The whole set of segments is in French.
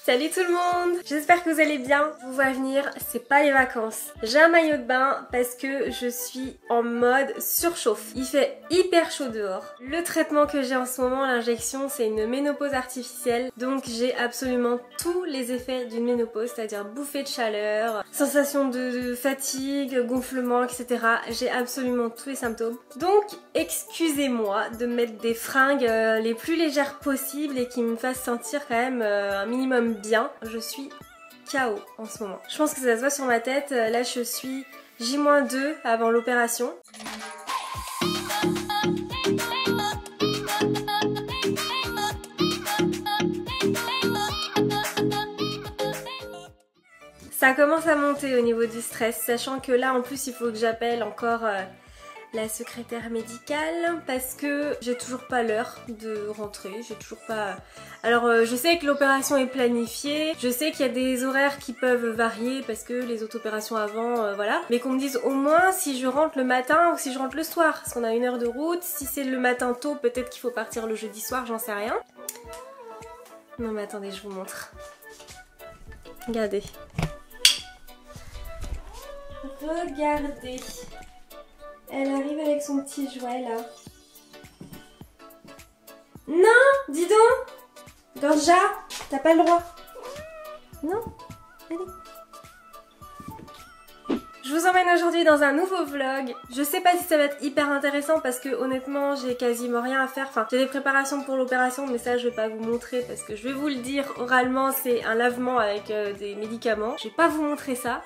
Salut tout le monde! J'espère que vous allez bien. Vous voyez venir, c'est pas les vacances. J'ai un maillot de bain parce que je suis en mode surchauffe. Il fait hyper chaud dehors. Le traitement que j'ai en ce moment, l'injection, c'est une ménopause artificielle. Donc j'ai absolument tous les effets d'une ménopause, c'est-à-dire bouffée de chaleur, sensation de fatigue, gonflement, etc. J'ai absolument tous les symptômes. Donc excusez-moi de mettre des fringues les plus légères possibles et qui me fassent sentir quand même un minimum bien. Je suis KO en ce moment. Je pense que ça se voit sur ma tête. Là je suis J-2 avant l'opération. Ça commence à monter au niveau du stress, sachant que là en plus il faut que j'appelle encore la secrétaire médicale parce que j'ai toujours pas l'heure de rentrer, j'ai toujours pas... Alors je sais que l'opération est planifiée, je sais qu'il y a des horaires qui peuvent varier parce que les autres opérations avant, voilà. Mais qu'on me dise au moins si je rentre le matin ou si je rentre le soir, parce qu'on a 1 heure de route. Si c'est le matin tôt, peut-être qu'il faut partir le jeudi soir, j'en sais rien. Non mais attendez, je vous montre. Regardez. Regardez. Elle arrive avec son petit jouet là. Non, dis donc Gorja, t'as pas le droit. Non, allez. Je vous emmène aujourd'hui dans un nouveau vlog. Je sais pas si ça va être hyper intéressant parce que honnêtement j'ai quasiment rien à faire. Enfin j'ai des préparations pour l'opération mais ça je vais pas vous montrer parce que je vais vous le dire oralement, c'est un lavement avec des médicaments. Je vais pas vous montrer ça.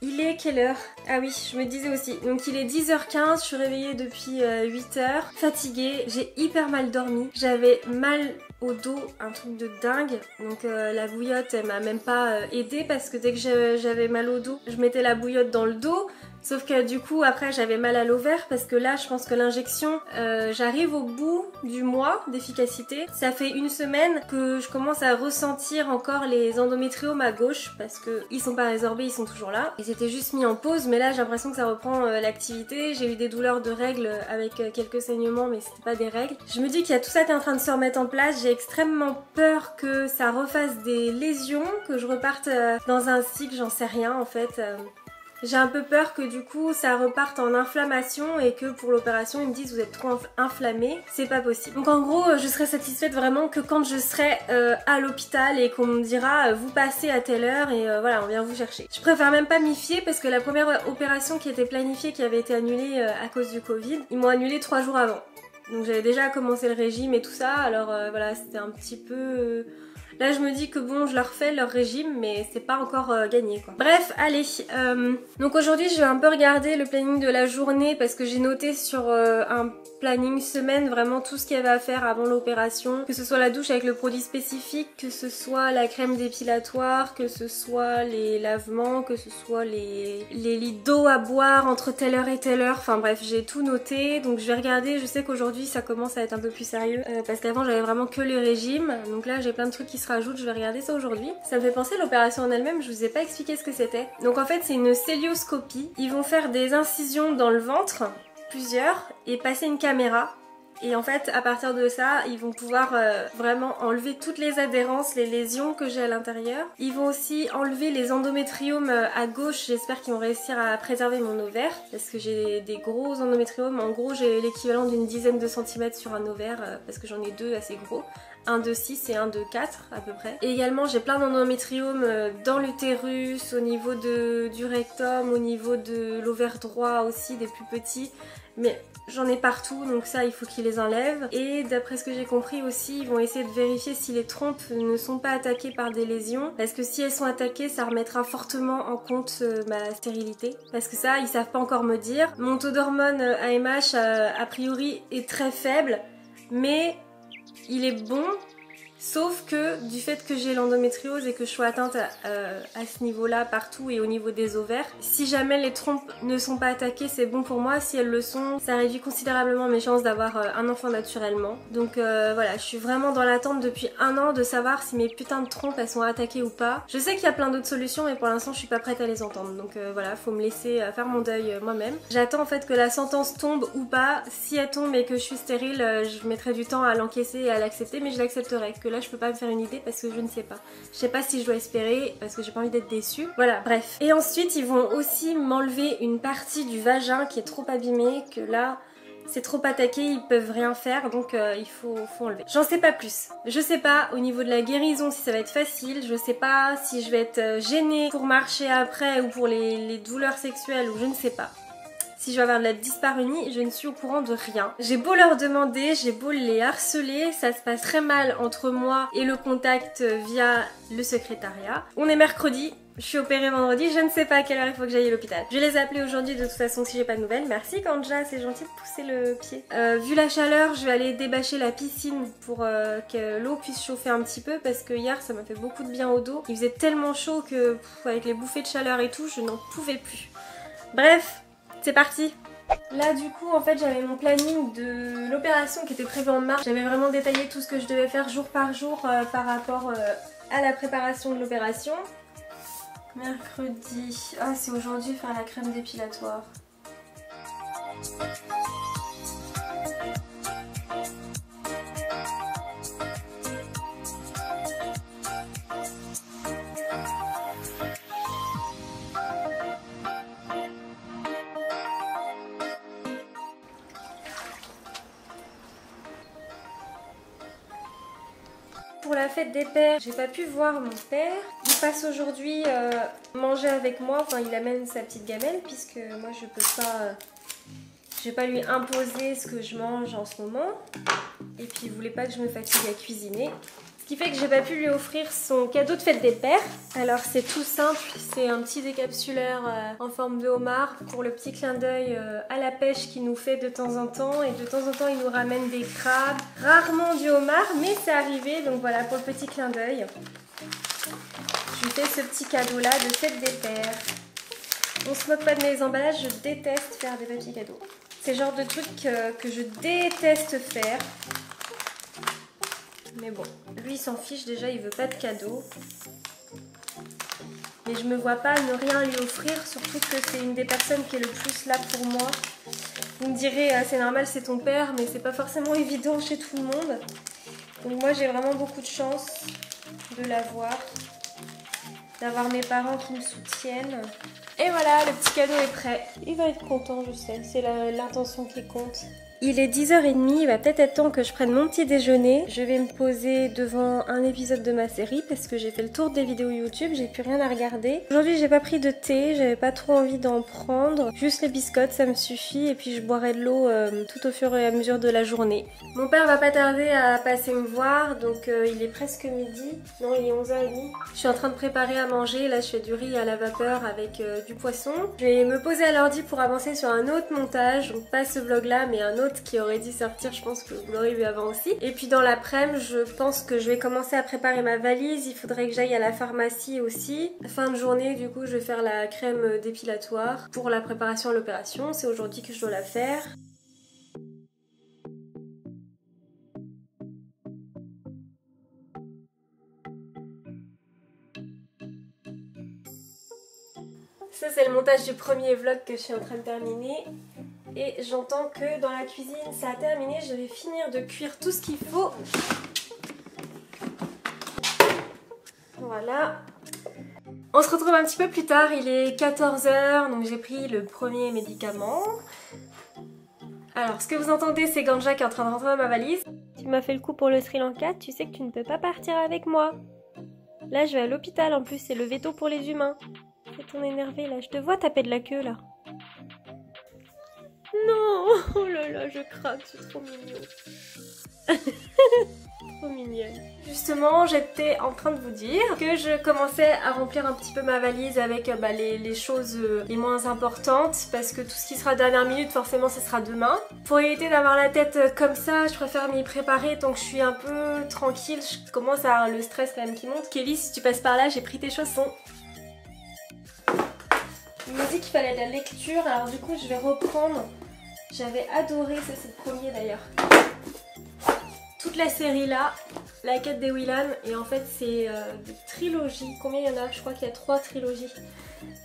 Il est quelle heure? Ah oui, je me disais aussi. Donc il est 10h15, je suis réveillée depuis 8h. Fatiguée, j'ai hyper mal dormi. J'avais mal au dos, un truc de dingue. Donc la bouillotte, elle m'a même pas aidée parce que dès que j'avais mal au dos, je mettais la bouillotte dans le dos. Sauf que du coup après j'avais mal à l'ovaire parce que là je pense que l'injection, j'arrive au bout du mois d'efficacité. Ça fait 1 semaine que je commence à ressentir encore les endométriomes à gauche parce que ils sont pas résorbés, ils sont toujours là. Ils étaient juste mis en pause mais là j'ai l'impression que ça reprend l'activité. J'ai eu des douleurs de règles avec quelques saignements mais c'était pas des règles. Je me dis qu'il y a tout ça qui est en train de se remettre en place. J'ai extrêmement peur que ça refasse des lésions, que je reparte dans un cycle, j'en sais rien en fait. J'ai un peu peur que du coup ça reparte en inflammation et que pour l'opération ils me disent vous êtes trop inflammé, c'est pas possible. Donc en gros je serai satisfaite vraiment que quand je serai à l'hôpital et qu'on me dira vous passez à telle heure et voilà on vient vous chercher. Je préfère même pas m'y fier parce que la première opération qui était planifiée, qui avait été annulée à cause du Covid, ils m'ont annulé 3 jours avant. Donc j'avais déjà commencé le régime et tout ça, alors voilà c'était un petit peu... Là je me dis que bon je leur fais leur régime mais c'est pas encore gagné quoi. Bref allez, donc aujourd'hui je vais un peu regarder le planning de la journée parce que j'ai noté sur un planning semaine vraiment tout ce qu'il y avait à faire avant l'opération. Que ce soit la douche avec le produit spécifique, que ce soit la crème dépilatoire, que ce soit les lavements, que ce soit les litres d'eau à boire entre telle heure et telle heure. Enfin bref j'ai tout noté donc je vais regarder. Je sais qu'aujourd'hui ça commence à être un peu plus sérieux parce qu'avant j'avais vraiment que le régime. Donc là j'ai plein de trucs qui se rajoutent, je vais regarder ça aujourd'hui. Ça me fait penser à l'opération en elle-même, je vous ai pas expliqué ce que c'était. Donc en fait c'est une cœlioscopie. Ils vont faire des incisions dans le ventre, plusieurs, et passer une caméra. Et en fait à partir de ça ils vont pouvoir vraiment enlever toutes les adhérences, les lésions que j'ai à l'intérieur. Ils vont aussi enlever les endométriomes à gauche. J'espère qu'ils vont réussir à préserver mon ovaire parce que j'ai des gros endométriomes. En gros j'ai l'équivalent d'une dizaine de centimètres sur un ovaire parce que j'en ai 2 assez gros. Un de 6 et un de 4 à peu près. Et également j'ai plein d'endométriomes dans l'utérus, au niveau du rectum, au niveau de l'ovaire droit aussi, des plus petits. Mais j'en ai partout donc ça il faut qu'ils les enlèvent. Et d'après ce que j'ai compris aussi ils vont essayer de vérifier si les trompes ne sont pas attaquées par des lésions. Parce que si elles sont attaquées ça remettra fortement en compte ma stérilité. Parce que ça ils savent pas encore me dire. Mon taux d'hormones AMH a priori est très faible mais il est bon, sauf que du fait que j'ai l'endométriose et que je sois atteinte à ce niveau-là partout et au niveau des ovaires, si jamais les trompes ne sont pas attaquées, c'est bon pour moi. Si elles le sont, ça réduit considérablement mes chances d'avoir un enfant naturellement. Donc voilà, je suis vraiment dans l'attente depuis 1 an de savoir si mes putains de trompes elles sont attaquées ou pas. Je sais qu'il y a plein d'autres solutions mais pour l'instant je suis pas prête à les entendre. Donc voilà, faut me laisser faire mon deuil moi-même. J'attends en fait que la sentence tombe ou pas. Si elle tombe et que je suis stérile, je mettrai du temps à l'encaisser et à l'accepter, mais je l'accepterai. Que là je peux pas me faire une idée parce que je ne sais pas. Je sais pas si je dois espérer parce que j'ai pas envie d'être déçue. Voilà, bref. Et ensuite ils vont aussi m'enlever une partie du vagin qui est trop abîmée, que là c'est trop attaqué, ils peuvent rien faire, donc il faut enlever. J'en sais pas plus. Je sais pas au niveau de la guérison si ça va être facile, je sais pas si je vais être gênée pour marcher après ou pour les douleurs sexuelles ou je ne sais pas. Si je vais avoir de la dyspareunie, je ne suis au courant de rien. J'ai beau leur demander, j'ai beau les harceler, ça se passe très mal entre moi et le contact via le secrétariat. On est mercredi, je suis opérée vendredi, je ne sais pas à quelle heure il faut que j'aille à l'hôpital. Je vais les appeler aujourd'hui de toute façon si j'ai pas de nouvelles. Merci Kanja, c'est gentil de pousser le pied. Vu la chaleur, je vais aller débâcher la piscine pour que l'eau puisse chauffer un petit peu parce que hier ça m'a fait beaucoup de bien au dos. Il faisait tellement chaud que avec les bouffées de chaleur et tout, je n'en pouvais plus. Bref, c'est parti! Là du coup en fait j'avais mon planning de l'opération qui était prévu en mars. J'avais vraiment détaillé tout ce que je devais faire jour par jour par rapport à la préparation de l'opération. Mercredi, ah c'est aujourd'hui faire la crème dépilatoire. Pour la fête des pères, j'ai pas pu voir mon père. Il passe aujourd'hui manger avec moi, enfin il amène sa petite gamelle puisque moi je peux pas, je vais pas lui imposer ce que je mange en ce moment. Et puis il voulait pas que je me fatigue à cuisiner. Ce qui fait que j'ai pas pu lui offrir son cadeau de fête des pères. Alors c'est tout simple, c'est un petit décapsuleur en forme de homard pour le petit clin d'œil à la pêche qu'il nous fait de temps en temps. Et de temps en temps il nous ramène des crabes, rarement du homard, mais c'est arrivé, donc voilà pour le petit clin d'œil. Je lui fais ce petit cadeau là de fête des pères. On se moque pas de mes emballages, je déteste faire des papiers cadeaux. C'est le genre de truc que je déteste faire. Mais bon, lui il s'en fiche déjà, il veut pas de cadeau. Mais je me vois pas ne rien lui offrir, surtout que c'est une des personnes qui est le plus là pour moi. Vous me direz, c'est normal, c'est ton père, mais c'est pas forcément évident chez tout le monde. Donc moi j'ai vraiment beaucoup de chance de l'avoir, d'avoir mes parents qui me soutiennent. Et voilà, le petit cadeau est prêt. Il va être content, je sais, c'est l'intention qui compte. Il est 10h30, il va peut-être être temps que je prenne mon petit déjeuner. Je vais me poser devant un épisode de ma série parce que j'ai fait le tour des vidéos YouTube, j'ai plus rien à regarder. Aujourd'hui j'ai pas pris de thé, j'avais pas trop envie d'en prendre. Juste les biscottes, ça me suffit et puis je boirai de l'eau tout au fur et à mesure de la journée. Mon père va pas tarder à passer me voir, donc il est presque midi. Non, il est 11h30. Je suis en train de préparer à manger, là je fais du riz à la vapeur avec du poisson. Je vais me poser à l'ordi pour avancer sur un autre montage, donc pas ce vlog là mais un autre qui aurait dû sortir, je pense que vous l'aurez vu avant aussi. Et puis dans l'après-midi, je pense que je vais commencer à préparer ma valise. Il faudrait que j'aille à la pharmacie aussi. Fin de journée, du coup, je vais faire la crème dépilatoire pour la préparation à l'opération. C'est aujourd'hui que je dois la faire. Ça, c'est le montage du premier vlog que je suis en train de terminer. Et j'entends que dans la cuisine, ça a terminé. Je vais finir de cuire tout ce qu'il faut. Voilà. On se retrouve un petit peu plus tard. Il est 14h, donc j'ai pris le premier médicament. Alors, ce que vous entendez, c'est Ganja qui est en train de rentrer dans ma valise. Tu m'as fait le coup pour le Sri Lanka, tu sais que tu ne peux pas partir avec moi. Là, je vais à l'hôpital en plus, c'est le veto pour les humains. C'est ton énervé là, je te vois taper de la queue là. Non, oh là là, je craque, c'est trop mignon. Trop mignonne. Justement, j'étais en train de vous dire que je commençais à remplir un petit peu ma valise avec les choses les moins importantes parce que tout ce qui sera dernière minute, forcément, ce sera demain. Pour éviter d'avoir la tête comme ça, je préfère m'y préparer tant que je suis un peu tranquille. Je commence à avoir le stress quand même qui monte. Kelly, si tu passes par là, j'ai pris tes chaussons. Il m'a dit qu'il fallait de la lecture, alors du coup, je vais reprendre. J'avais adoré, ça c'est le premier d'ailleurs. Toute la série là, La quête des Willan, et en fait c'est des trilogies. Combien il y en a? Je crois qu'il y a 3 trilogies.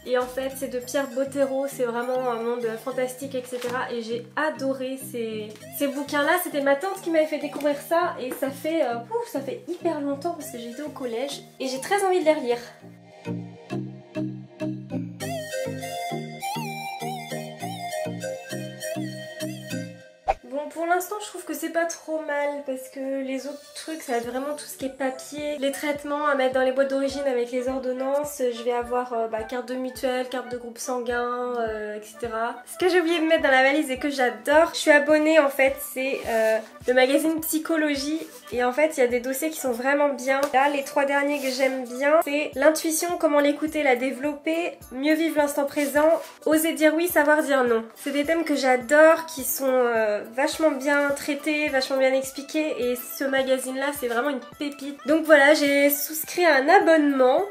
Et en fait c'est de Pierre Bottero, c'est vraiment un monde fantastique, etc. Et j'ai adoré ces bouquins-là. C'était ma tante qui m'avait fait découvrir ça, et ça fait hyper longtemps parce que j'étais au collège. Et j'ai très envie de les relire. Bon, pour l'instant je trouve que c'est pas trop mal parce que les autres trucs ça va être vraiment tout ce qui est papier, les traitements à mettre dans les boîtes d'origine avec les ordonnances. Je vais avoir carte de mutuelle, carte de groupe sanguin, etc. Ce que j'ai oublié de mettre dans la valise et que j'adore, je suis abonnée en fait, c'est le magazine Psychologie, et en fait il y a des dossiers qui sont vraiment bien. Là les 3 derniers que j'aime bien, c'est l'intuition, comment l'écouter, la développer, mieux vivre l'instant présent, oser dire oui, savoir dire non. C'est des thèmes que j'adore, qui sont vachement bien traités, vachement bien expliqués, et ce magazine là c'est vraiment une pépite. Donc voilà, j'ai souscrit à un abonnement.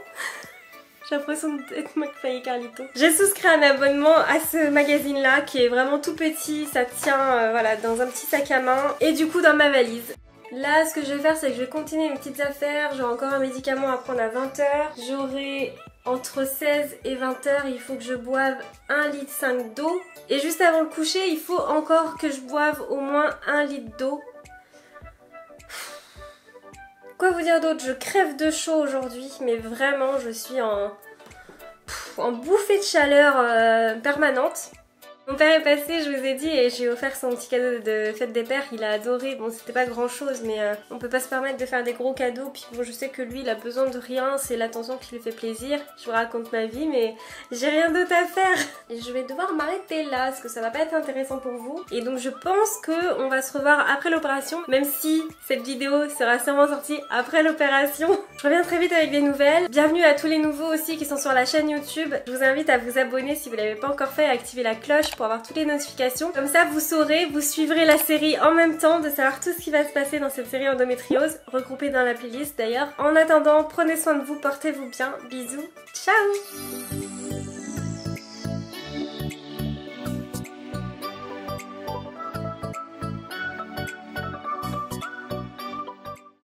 J'ai l'impression d'être McFly et Carlito. J'ai souscrit un abonnement à ce magazine là qui est vraiment tout petit, ça tient voilà, dans un petit sac à main et du coup dans ma valise. Là ce que je vais faire c'est que je vais continuer mes petites affaires, j'ai encore un médicament à prendre à 20h, j'aurai entre 16 et 20h, il faut que je boive 1,5 litre d'eau, et juste avant le coucher il faut encore que je boive au moins 1 litre d'eau. Quoi vous dire d'autre? Je crève de chaud aujourd'hui, mais vraiment je suis en bouffée de chaleur permanente. Mon père est passé, je vous ai dit, et j'ai offert son petit cadeau de fête des pères, il a adoré. Bon, c'était pas grand chose, mais on peut pas se permettre de faire des gros cadeaux. Puis bon, je sais que lui, il a besoin de rien, c'est l'attention qui lui fait plaisir. Je vous raconte ma vie, mais j'ai rien d'autre à faire. Et je vais devoir m'arrêter là, parce que ça va pas être intéressant pour vous. Et donc je pense qu'on va se revoir après l'opération, même si cette vidéo sera sûrement sortie après l'opération. Je reviens très vite avec des nouvelles. Bienvenue à tous les nouveaux aussi qui sont sur la chaîne YouTube. Je vous invite à vous abonner si vous l'avez pas encore fait, et à activer la cloche pour avoir toutes les notifications. Comme ça vous saurez, vous suivrez la série en même temps, de savoir tout ce qui va se passer dans cette série endométriose, regroupée dans la playlist d'ailleurs. En attendant, prenez soin de vous, portez-vous bien, bisous, ciao.